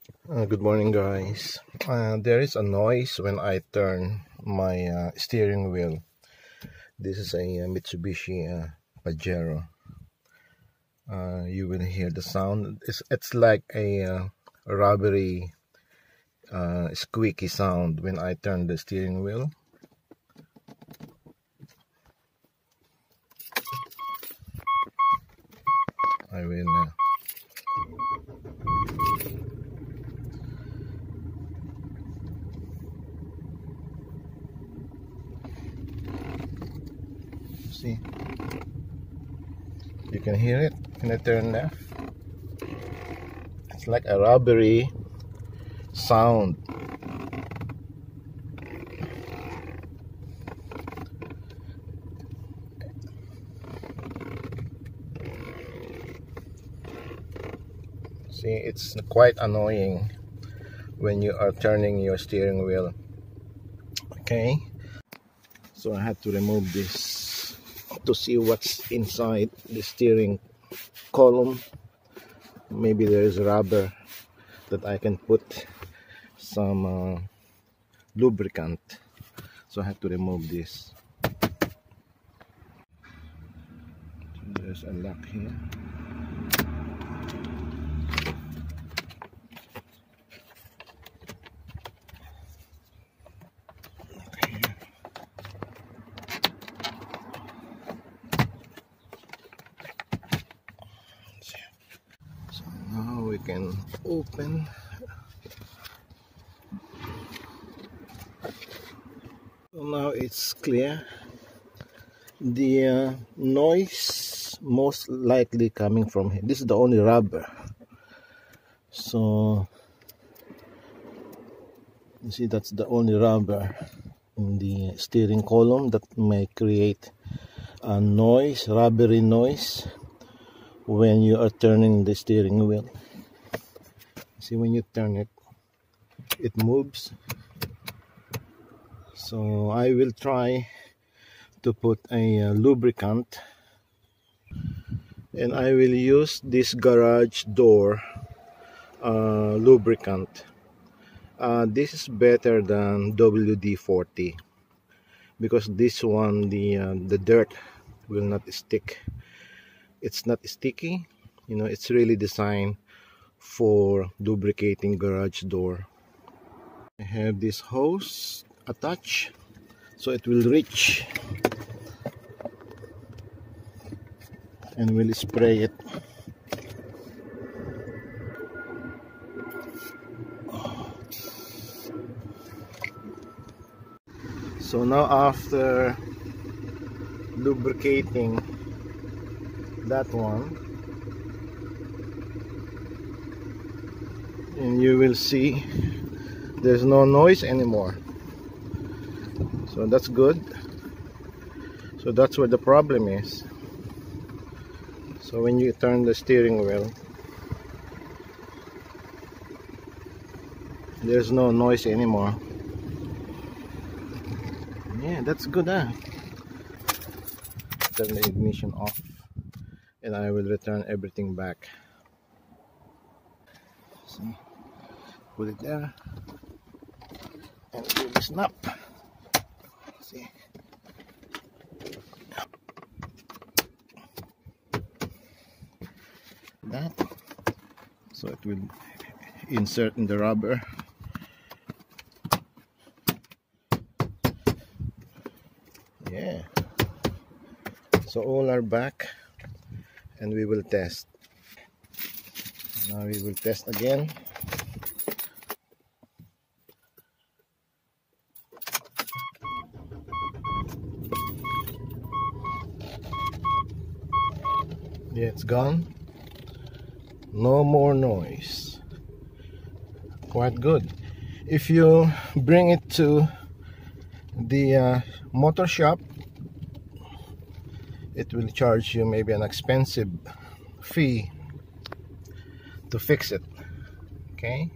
Good morning, guys. There is a noise when I turn my steering wheel. This is a Mitsubishi Pajero. You will hear the sound. It's like a rubbery, squeaky sound when I turn the steering wheel. I will. See, you can hear it when I turn left. It's like a rubbery sound. See, it's quite annoying when you are turning your steering wheel. Okay, so I had to remove this to see what's inside the steering column. Maybe there is rubber that I can put some lubricant, so I have to remove this. So there's a lock here. So now we can open. So now it's clear. The noise most likely coming from here. This is the only rubber. So you see, that's the only rubber in the steering column that may create a noise, rubbery noise, when you are turning the steering wheel. See, when you turn it, it moves. So I will try to put a lubricant, and I will use this garage door lubricant. This is better than WD-40 because this one, the dirt will not stick. It's not sticky, you know. It's really designed for lubricating garage door. I have this hose attached so it will reach and will spray it. So now, after lubricating that one, and you will see there's no noise anymore. So that's good. So that's where the problem is. So when you turn the steering wheel, there's no noise anymore. Yeah, that's good, huh? Turn the ignition off, and I will return everything back. See, put it there, and it will snap. See, that, so it will insert in the rubber. Yeah, so all are back, and we will test. Now we will test again. Yeah, it's gone. No more noise. Quite good. If you bring it to the motor shop, it will charge you maybe an expensive fee to fix it. Okay.